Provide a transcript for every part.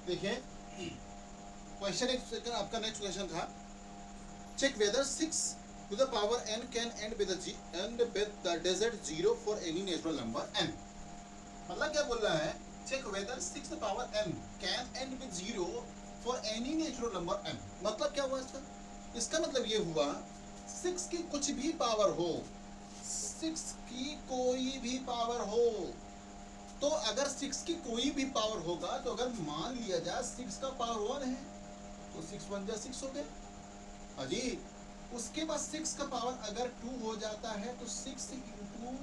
देखिए क्वेश्चन एक आपका नेक्स्ट क्वेश्चन था, check whether 6 to the power n can end with the digit 0 for any natural number n। मतलब क्या बोल रहा है, check whether 6 to the power n can end with 0 for any natural number n। मतलब क्या हुआ इसका, इसका मतलब ये हुआ 6 की कुछ भी पावर हो, 6 की कोई भी पावर हो, तो अगर 6 की कोई भी पावर होगा तो अगर मान लिया जाए 6 का पावर 1 है तो 6 1 जा 6 हो गया अजी। उसके बाद 6 का पावर अगर 2 हो जाता है तो 6 इंटू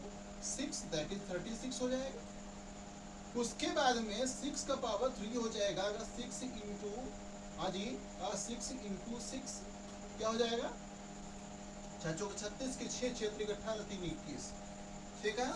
6 दैट इज 36 हो जाएगा। उसके बाद में 6 का पावर 3 हो जाएगा, अगर 6 इंटू हाजी 6 इंटू 6 क्या हो जाएगा, 36 के 6 6 18 3 21, ठीक है।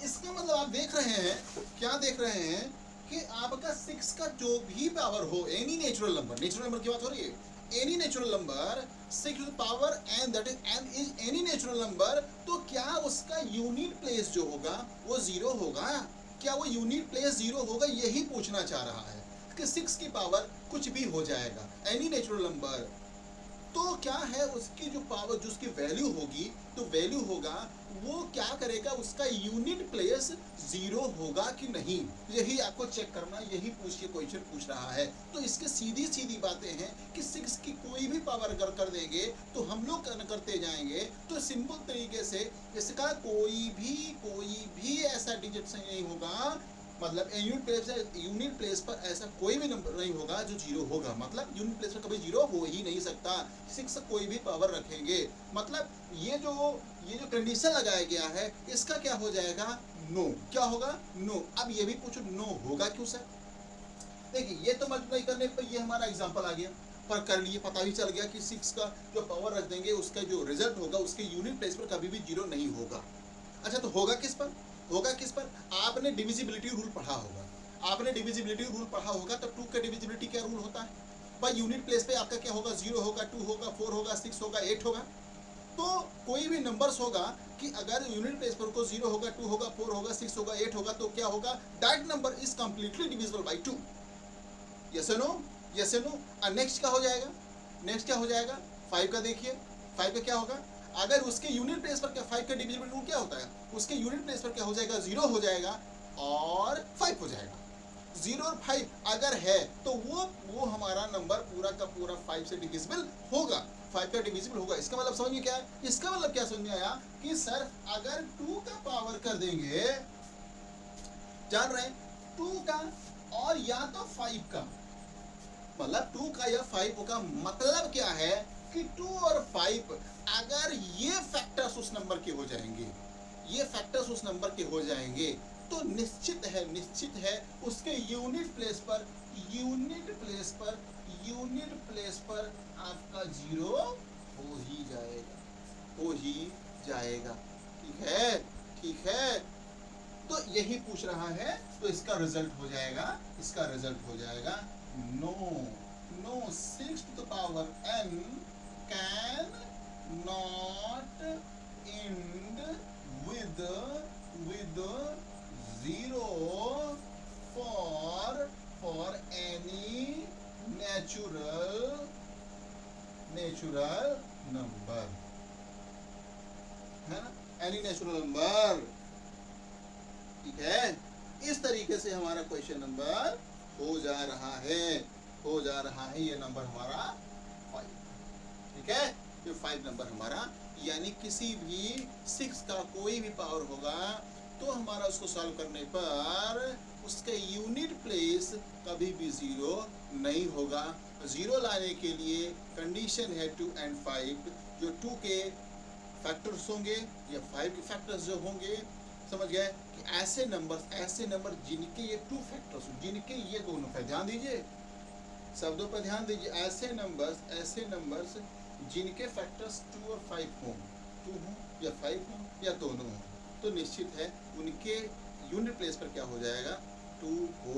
इसका मतलब आप देख रहे हैं, क्या देख रहे हैं कि आपका 6 का जो भी पावर हो, any natural number, natural number की बात हो रही है, any natural number 6 to the power n that is n is any natural number, तो क्या उसका यूनिट प्लेस जो होगा वो 0 होगा, क्या वो यूनिट प्लेस 0 होगा, यही पूछना चाह रहा है कि 6 की पावर कुछ भी हो जाएगा, एनी नेचुरल नंबर, तो क्या है उसकी जो पावर, जो उसकी वैल्यू होगी, तो वैल्यू होगा वो क्या करेगा, उसका यूनिट प्लेस 0 होगा कि नहीं, यही आपको चेक करना, यही पूछ के क्वेश्चन पूछ रहा है। तो इसके सीधी सीधी बातें हैं कि 6 की कोई भी पावर अगर कर देंगे तो हम लोग करते जाएंगे, तो सिंपल तरीके से इसका कोई भी ऐसा डिजिट सही नहीं होगा, मतलब यूनिट प्लेस पर ऐसा कोई भी नंबर नहीं होगा जो 0 होगा, मतलब यूनिट प्लेस पर कभी 0 हो ही नहीं सकता। 6 कोई भी पावर रखेंगे, मतलब ये जो कंडीशन लगाया गया है इसका क्या हो जाएगा, नो। क्या होगा, नो। अब ये भी पूछो नो होगा क्यों सर, देखिए ये तो मल्टीप्लाई करने पर ये हमारा एग्जांपल आ गया, पर कर लिए पता ही चल गया कि 6 का जो पावर रख देंगे उसका जो रिजल्ट होगा उसके यूनिट प्लेस पर कभी भी 0 नहीं होगा। अच्छा तो होगा किस पर, होगा किस पर, आपने डिविजिबिलिटी रूल पढ़ा होगा, आपने डिविजिबिलिटी रूल पढ़ा होगा, तो 2 का डिविजिबिलिटी क्या रूल होता है भाई, यूनिट प्लेस पे आपका क्या होगा, 0 होगा, 2 होगा, 4 होगा, 6 होगा, 8 होगा, तो कोई भी नंबर्स होगा कि अगर यूनिट प्लेस पर को 0 होगा, 2 होगा, 4 होगा, 6 होगा, 8 होगा, तो क्या होगा, that number is completely divisible by 2। Yes no, yes no. Next क्या हो जाएगा, नेक्स्ट क्या हो जाएगा, 5 का देखिए, 5 का क्या होगा, अगर उसके यूनिट प्लेस पर क्या 5 का डिविजिबल रूल क्या होता है, उसके यूनिट प्लेस पर क्या हो जाएगा, 0 हो जाएगा और 5 हो जाएगा। 0 और 5 अगर है तो वो हमारा नंबर पूरा का पूरा 5 से डिविजिबल होगा, 5 का डिविजिबल होगा। इसका मतलब समझ में क्या है, इसका मतलब क्या समझ में आया कि सर अगर 2 का पावर कर देंगे, जान रहे हैं 2 का और या तो 5 का, मतलब 2 का या 5 का मतलब क्या है कि 2 और 5 अगर ये फैक्टर्स उस नंबर के हो जाएंगे, ये फैक्टर्स उस नंबर के हो जाएंगे, तो निश्चित है उसके यूनिट प्लेस पर आपका 0 हो ही जाएगा, हो ही जाएगा। ठीक है, ठीक है, तो यही पूछ रहा है, तो इसका रिजल्ट हो जाएगा, इसका रिजल्ट हो जाएगा no. No 6 to the power n can not end with 0 for any natural number, है ना, any natural number। ठीक है, इस तरीके से हमारा क्वेश्चन नंबर हो जा रहा है, हो जा रहा है, ये नंबर हमारा 5। ठीक है, ये 5 नंबर हमारा, यानी किसी भी 6 का कोई भी पावर होगा तो हमारा उसको सॉल्व करने पर उसके यूनिट प्लेस कभी भी 0 नहीं होगा। 0 लाने के लिए कंडीशन है 2 and 5, जो 2 के फैक्टर्स होंगे या 5 के फैक्टर्स जो होंगे, समझ गए कि ऐसे नंबर जिनके ये 2 फैक्टर्स, जिनके ये दोनों पर ध्यान दीजिए, शब्दों पर ध्यान दीजिए, ऐसे नंबर्स जिनके फैक्टर्स 2 और 5 हों, 2 हों या 5 हों या दोनों हों, तो निश्चित है उनके यूनिट प्लेस पर क्या हो जाएगा, 2 हो,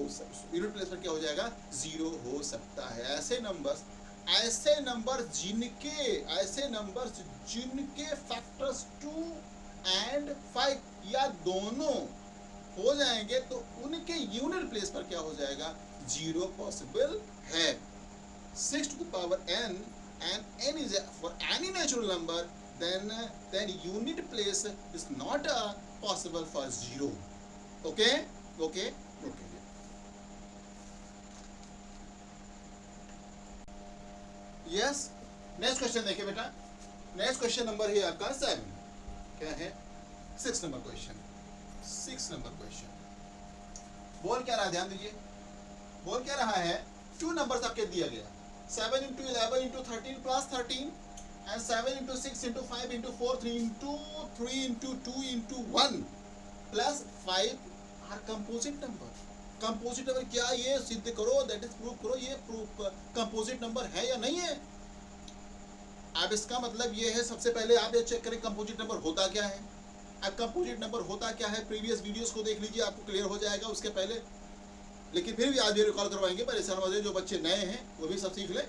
यूनिट प्लेस पर क्या हो जाएगा, 0 हो सकता है। ऐसे नंबर्स जिनके फैक्टर्स 2 and 5 या दोनों हो जाएंगे तो उनके यूनिट प्लेस पर क्या हो जाएगा, 0 पॉसिबल है। 6 to the power n and n is for any natural number, then unit place is not possible for 0. Okay. Yes. Next question देखिए बेटा, नेक्स्ट क्वेश्चन नंबर है आपका 7। क्या है? 6 नंबर क्वेश्चन। 6 नंबर क्वेश्चन बोल क्या रहा है, ध्यान दीजिए। बोल क्या रहा है, 2 नंबर्स आपके दिया गया, 7 into 11 into 13 plus 13 and 7 into 6 into 5 into 4 3 into 2 into 1 plus 5 are composite number। Composite number क्या, ये सिद्ध करो, दैट इज प्रूव करो ये कंपोजिट नंबर है या नहीं है। अब इसका मतलब ये है, सबसे पहले आप ये चेक करें कंपोजिट नंबर होता क्या है। अब कंपोजिट नंबर होता क्या है, प्रीवियस वीडियोस को देख लीजिए, आपको क्लियर हो जाएगा उसके पहले। लेकिन फिर भी आज भी रिकॉल करवाएंगे, परेशान हो जाए, जो बच्चे नए हैं वो भी सब सीख ले,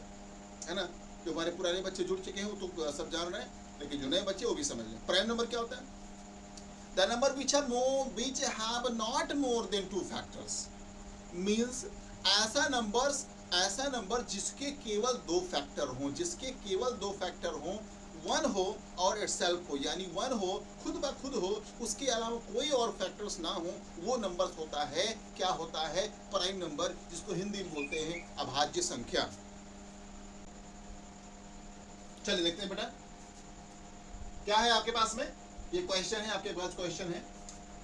है ना। जो हमारे पुराने बच्चे जुड़ चुके हैं वो तो सब जान रहे हैं, लेकिन जो नए बच्चे वो भी समझ लें। प्राइम नंबर क्या होता है, the number which have not more than 2 factors, means ऐसा नंबर जिसके केवल 2 फैक्टर हों, जिसके केवल 2 फैक्टर हों, 1 हो और इटसेल्फ हो, यानी 1 हो, खुद ब खुद हो, उसके अलावा कोई और फैक्टर्स ना हो, वो नंबर होता है, क्या होता है, प्राइम नंबर, जिसको हिंदी में बोलते हैं अभाज्य संख्या। चलिए देखते हैं बेटा क्या है आपके पास में, ये क्वेश्चन है आपके पास, क्वेश्चन है।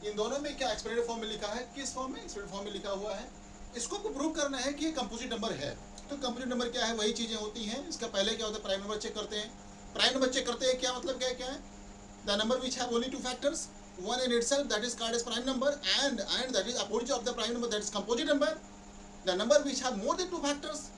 इन दोनों में क्या एक्सप्लेनेटिव फॉर्म में लिखा है, किस फॉर्म में, एक्सप्लेनेटिव फॉर्म में लिखा हुआ है। इसको प्रूव करना है कि ये कंपोजिट नंबर है। तो कंपोजिट नंबर क्या है, वही चीजें होती हैं। इसका पहले क्या होता है, प्राइम नंबर चेक करते हैं। प्राइम नंबर चेक करते हैं, क्या मतलब क्या है, the number which have only 2 factors, 1 in itself, that is called as prime number, and that is opposite of the prime number, that is composite number. The number which have more than 2 factors,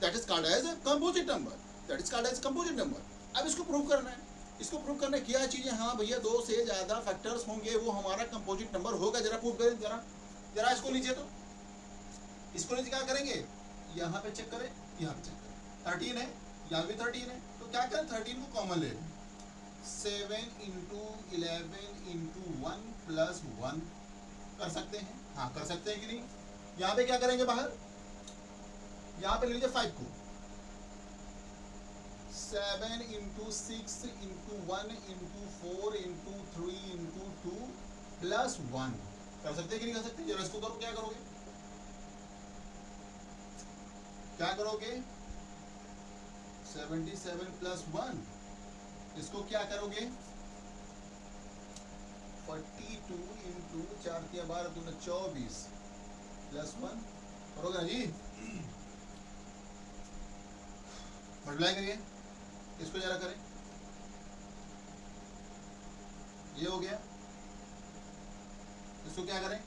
that is called as a composite number, that is called as composite number। अब इसको prove करना है, इसको prove करने क्या चीजें, हाँ भैया 2 से ज्यादा फैक्टर्स होंगे, वो हमारा कंपोजिट नंबर होगा। जरा प्रूव करें, जरा इसको लीजिए, तो इसको लीजिए, क्या करेंगे, यहाँ पे चेक करें, यहाँ पे चेक करें, 13 है, यहाँ भी 13 है, तो क्या करें, 13 को कॉमन ले लें, 7 into 11 into 1 plus 1 कर सकते हैं, हाँ कर सकते हैं कि नहीं। यहाँ पे क्या करेंगे, बाहर यहाँ पे ले लीजिए 5 को, 7 into 6 into 1 into 4 into 3 into 2 plus 1 कर सकते हैं कि नहीं कर सकते। जरा इसको करो, क्या करोगे, क्या करोगे, 77 plus 1, इसको क्या करोगे, 42 into 4 × 12 × 24 plus 1 करोगे ना जी, मल्टीप्लाई करिए, इसको जरा करें, ये हो गया। इसको क्या करें,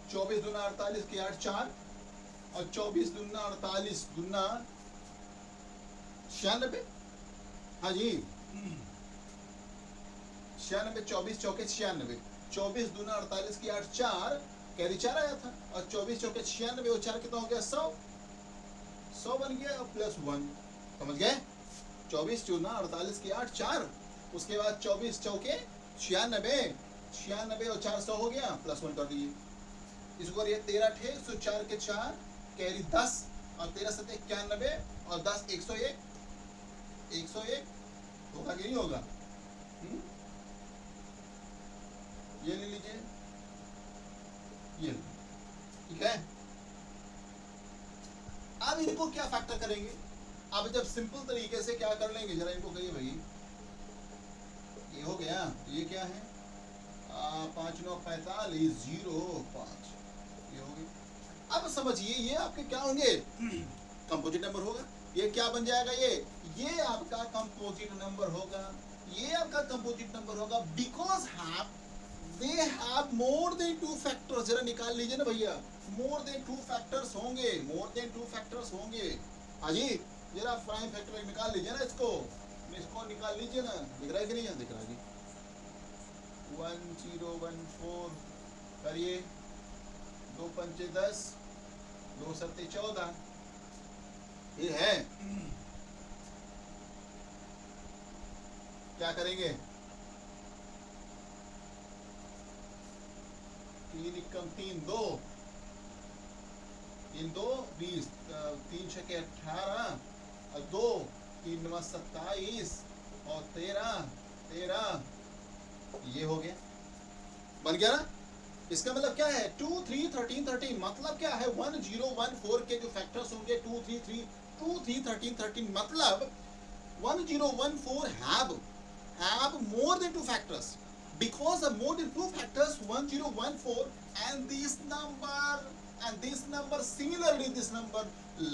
24 दूना 48 के 8 4 और 24 दूना 48 दूना 96, हाँ जी 96, 24 चौके 96, 24 दूना 48 की 8 4 कैरी 4 आया था, और 24 चौके 96 और 4 कितना हो गया, 100 बन गया और प्लस 1, समझ गए। 24 दूना 48 की 8 4, उसके बाद 24 चौके 96 और 400 हो गया, प्लस 1 कर दीजिए। इसको करिए 13 ठे 104 के 4 कैरी 10 और 13 7 91 और 10 101 होगा कि नहीं होगा, ये ले लीजिए, ये ठीक है। अब इनको क्या फैक्टर करेंगे, अब जब सिंपल तरीके से क्या कर लेंगे, जरा इनको कहिए भाई, ये हो गया, ये क्या है 5 9 45 0 5, ये हो गया। अब समझिए ये आपके क्या होंगे, कंपोजिट नंबर होगा। ये क्या बन जाएगा, ये आपका कंपोजिट नंबर होगा, ये आपका कंपोजिट नंबर होगा, because they have more than 2 factors. जरा निकाल लीजिए ना भैया, मोर देन 2 फैक्टर्स होंगे, मोर देन 2 फैक्टर्स होंगे। हाँ जी, जरा प्राइम फैक्टर निकाल लीजिए ना, इसको निकाल लीजिए ना, दिख रहा है कि नहीं, दिख रहा है जी। 1014 करिए, 2 पंचे 10, 2 सत्ते 14, ये है। क्या करेंगे, 3 कम 3 2, 3 2 20, 3 छके 18 और 2 3 9 27 और 13 ये हो गया, बन गया ना। इसका मतलब क्या है 2 3 13 13, मतलब क्या है 1 0 1 4 के जो फैक्टर्स होंगे 2 3 3 2 3 13 13, मतलब 1 0 1 4 have more than 2 factors, because of more than 2 factors 1 0 1 4 and this number similarly this number,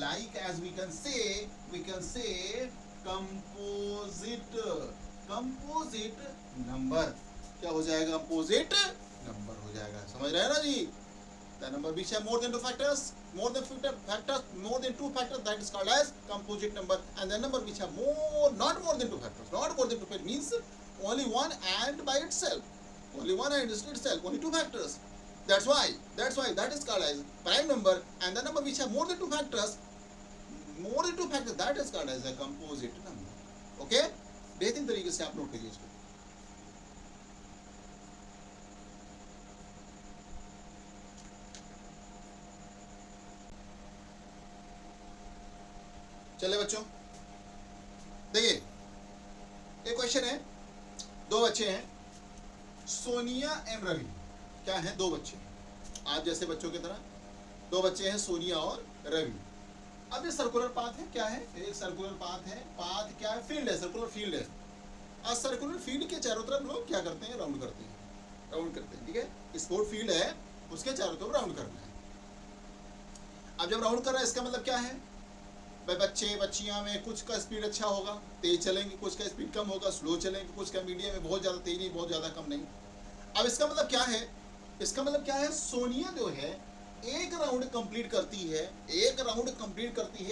like as we can say composite number, क्या हो जाएगा कंपोजिट नंबर हो जाएगा, समझ रहे हैं ना जी। The number which have more than 2 factors, more than 2 factors, that is called as composite number. And the number which have not more than 2 factors, not more than 2 factors means only one and by itself, only one and itself, only 2 factors. That's why that is called as prime number. And the number which have more than 2 factors, that is called as a composite number. Okay, बेहतरीन तरीके से आप note करिए इसको। चले बच्चों, देखिए एक क्वेश्चन है, 2 बच्चे हैं, सोनिया एम रवि, क्या है 2 बच्चे, आप जैसे बच्चों की तरह 2 बच्चे हैं, सोनिया और रवि। अब ये सर्कुलर पाथ है, क्या है, एक सर्कुलर पाथ है, पाथ क्या है, फील्ड है, सर्कुलर फील्ड है। और सर्कुलर फील्ड के चारों तरफ लोग क्या करते हैं, राउंड करते हैं, ठीक है। स्पोर्ट फील्ड है, उसके चारों तरफ राउंड करना है। अब जब राउंड कर रहा है इसका मतलब क्या है भाई, बच्चे बच्चियां में कुछ का स्पीड अच्छा होगा, तेज चलेंगे, कुछ का स्पीड कम होगा, स्लो चलेंगे, कुछ का मीडियम में, बहुत ज़्यादा तेज नहीं, बहुत ज़्यादा कम नहीं। अब इसका मतलब क्या है, सोनिया जो है एक राउंड कंप्लीट करती है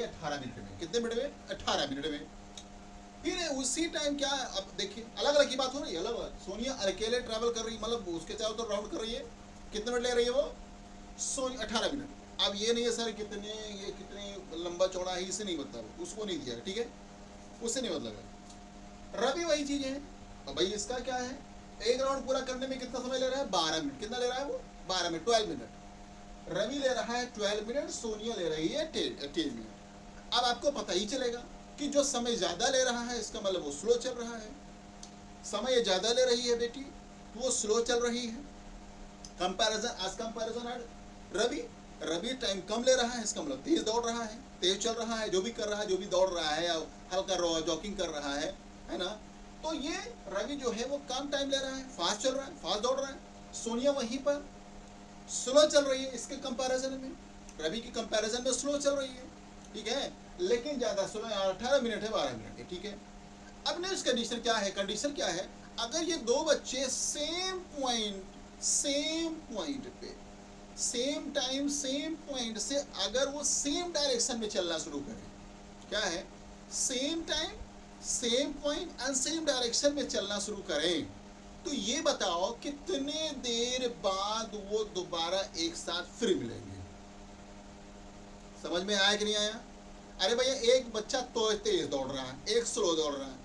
18 मिनट में। कितने मिनट में? 18 मिनट में। फिर उसी टाइम क्या, अब देखिए अलग अलग की बात हो रही है, अलग अलग। सोनिया अकेले ट्रैवल कर रही, मतलब उसके चारों तरफ राउंड कर रही है, कितने मिनट ले रही है वो, 18 मिनट। अब ये नहीं है सर कितने लंबा चौड़ा है, इसे नहीं मतलब, उसको नहीं दिया, ठीक है, उससे नहीं मतलब है। रवि वही चीज है। अब भाई इसका क्या है, एक राउंड पूरा करने में कितना समय ले रहा है, 12 मिनट। कितना ले रहा है वो, 12 मिनट, 12 मिनट। रवि ले रहा है 12 मिनट, सोनिया ले रही है 10 मिनट। अब आपको पता ही चलेगा कि जो समय ज्यादा ले रहा है इसका मतलब वो स्लो चल रहा है, समय ज्यादा ले रही है बेटी वो स्लो चल रही है। कंपैरिजन रवि टाइम कम ले रहा है, इसका मतलब तेज दौड़ रहा है, तेज चल रहा है, जो भी कर रहा है, जो भी दौड़ रहा है या हल्का जॉगिंग कर रहा है ना। तो ये रवि जो है वो कम टाइम ले रहा है, फास्ट चल रहा है, फास्ट दौड़ रहा है। सोनिया वहीं पर स्लो चल रही है, इसके कंपैरिजन में, रवि की कंपैरिजन में स्लो चल रही है, ठीक है, लेकिन ज्यादा स्लो, 18 मिनट है, 12 मिनट है, ठीक है। अब नेक्स्ट कंडीशन क्या है, अगर ये 2 बच्चे सेम पॉइंट पे सेम टाइम सेम पॉइंट से अगर वो सेम डायरेक्शन में चलना शुरू करें, क्या है, same time same point and same direction में चलना शुरू करें, तो ये बताओ कितने देर बाद वो दोबारा एक साथ फिर मिलेंगे। समझ में आया कि नहीं आया? अरे भैया एक बच्चा तो तेज दौड़ रहा है, एक स्लो दौड़ रहा है,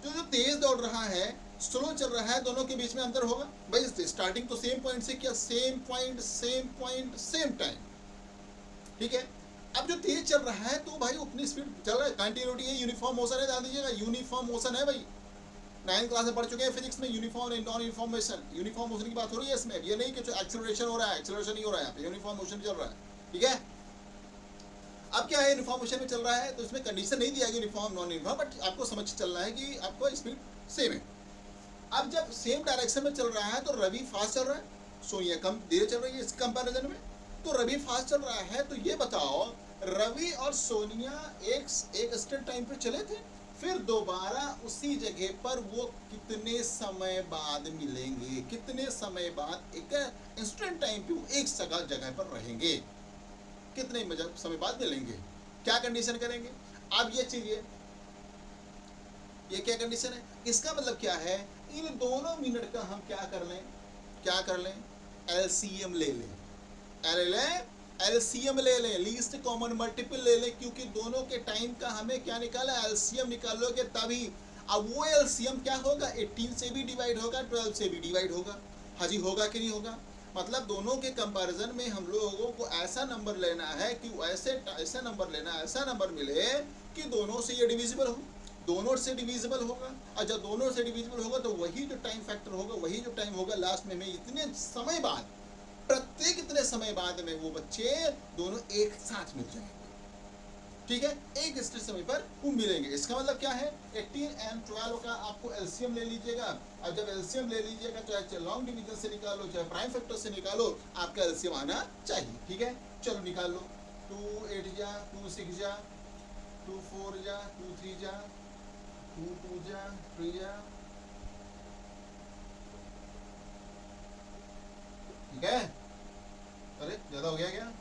तो जो तेज दौड़ रहा है स्लो चल रहा है, दोनों के बीच में अंतर होगा भाई। स्टार्टिंग तो सेम पॉइंट से, क्या सेम पॉइंट सेम टाइम, ठीक है। अब जो तेज चल रहा है तो भाई अपनी स्पीड चल रहा है, कंटिन्यूटी है, यूनिफॉर्म मोशन है, ध्यान दीजिएगा, यूनिफॉर्म मोशन है भाई। 9th क्लास में पढ़ चुके हैं फिजिक्स में, uniform and non uniform motion की बात हो रही है इसमें। ये नहीं कि एक्सेलरेशन हो रहा है, एक्सेलरेशन नहीं हो रहा है, यूनिफॉर्म मोशन चल रहा है, ठीक है। अब क्या है, यूनिफॉर्म मोशन में चल रहा है तो इसमें कंडीशन नहीं दिया गया यूनिफॉर्म नॉन यूनिफॉर्म, बट आपको समझ चलना है कि आपको स्पीड सेम है। अब जब सेम डायरेक्शन में चल रहा है तो रवि फास्ट चल रहा है, सोनिया कम देर चल रही है, इस कंपैरिजन में तो रवि फास्ट चल रहा है। तो ये बताओ रवि और सोनिया एक इंस्टेंट टाइम पे चले थे, फिर दोबारा उसी जगह पर वो कितने समय बाद मिलेंगे, कितने समय बाद एक इंस्टेंट टाइम पे वो एक जगह पर रहेंगे, कितने समय बाद मिलेंगे, क्या कंडीशन करेंगे। अब ये चीज ये क्या कंडीशन है, इसका मतलब क्या है, इन दोनों मिनट का हम क्या कर लें, एलसीएम ले लें, एलसीएम ले लें, लीस्ट कॉमन मल्टीपल ले लें, क्योंकि दोनों के टाइम का हमें क्या निकाला, एलसीएम निकालोगे तभी। अब वो एलसीएम क्या होगा, 18 से भी डिवाइड होगा, 12 से भी डिवाइड होगा। हाँ जी, होगा कि नहीं होगा। मतलब दोनों के कंपैरिजन में हम लोगों को ऐसा नंबर लेना है कि ऐसा नंबर लेना, ऐसा नंबर मिले कि दोनों से ये डिविजिबल हो, दोनों से डिविजिबल होगा। और जब दोनों से डिविजिबल होगा तो वही जो टाइम फैक्टर होगा, वही जो टाइम होगा लास्ट में इतने समय बाद, प्रत्येक इतने समय बाद में वो बच्चे दोनों एक साथ मिल जाएंगे। ठीक है, एक स्थिर समय पर वो मिलेंगे। इसका मतलब क्या है, 18 एंड 12 का आपको एलसीएम ले लीजिएगा। और जब एलसीएम ले लीजिएगा, चाहे लॉन्ग डिवीजन से निकालो चाहे प्राइम फैक्टर से निकालो, आपका एलसीएम आना चाहिए। ठीक है, चलो निकाल लो। 2 8 जा, 2 6 जा, 2 4 जा, 2 3 जा, 2 2 जा, 3 जा। ठीक है, अरे ज्यादा हो गया क्या?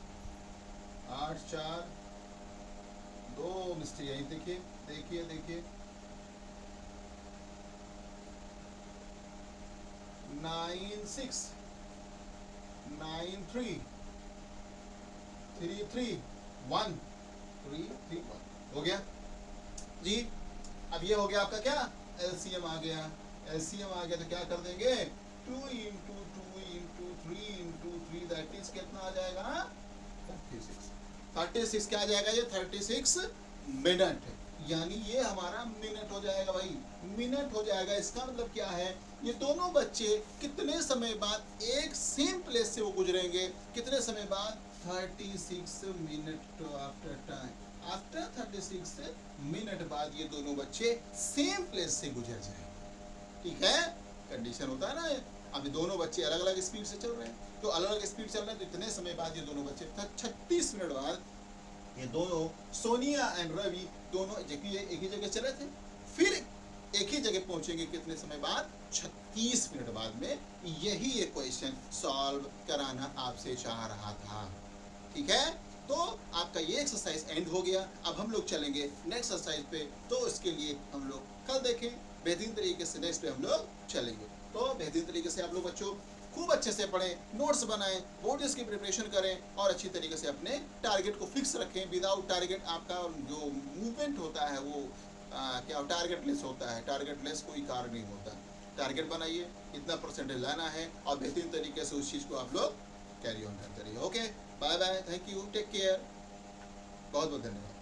8 4 2 मिस्टेक यही, देखिए देखिए देखिए, 9 6 9 3 3 3 1 3 3 1 हो गया जी। अब ये हो गया आपका क्या, एलसीएम आ गया। एलसीएम आ गया तो क्या कर देंगे, 2 into 2 into 3 into 3 that is कितना आ जाएगा, 36। 36 क्या आ जाएगा, ये 36 मिनट, यानी ये हमारा मिनट हो जाएगा भाई, मिनट हो जाएगा। इसका मतलब क्या है, ये दोनों बच्चे कितने समय बाद एक सेम प्लेस से वो गुजरेंगे, कितने समय बाद, 36 minute after time, after 36 minute बाद ये दोनों बच्चे सेम प्लेस से गुजर जाएंगे। ठीक है, कंडीशन होता है ना, अभी दोनों बच्चे अलग अलग स्पीड से चल रहे हैं, तो अलग अलग स्पीड चल रहे हैं, तो इतने समय बाद ये दोनों बच्चे 36 मिनट बाद ये दोनों, सोनिया एंड रवि दोनों एक ही जगह चले थे, फिर एक ही जगह पहुंचेंगे कितने समय बाद, 36 मिनट बाद में। यही ये क्वेश्चन सॉल्व कराना आपसे चाह रहा था। ठीक है, तो आपका ये एक्सरसाइज एंड हो गया। अब हम लोग चलेंगे नेक्स्ट एक्सरसाइज पे, तो इसके लिए हम लोग कल देखें, बेहतरीन तरीके से नेक्स्ट पे हम लोग चलेंगे। तो बेहतरीन तरीके से आप लोग बच्चों खूब अच्छे से पढ़ें, नोट्स बनाएं, बोर्ड्स की प्रिपरेशन करें और अच्छी तरीके से अपने टारगेट को फिक्स रखें। विदाउट टारगेट आपका जो मूवमेंट होता है वो क्या टारगेट लेस होता है, टारगेट लेस कोई कार्य नहीं होता। टारगेट बनाइए, इतना परसेंटेज लाना है और बेहतरीन तरीके से उस चीज़ को आप लोग कैरी ऑन करते रहिए। Okay, bye bye, thank you, take care, बहुत बहुत धन्यवाद।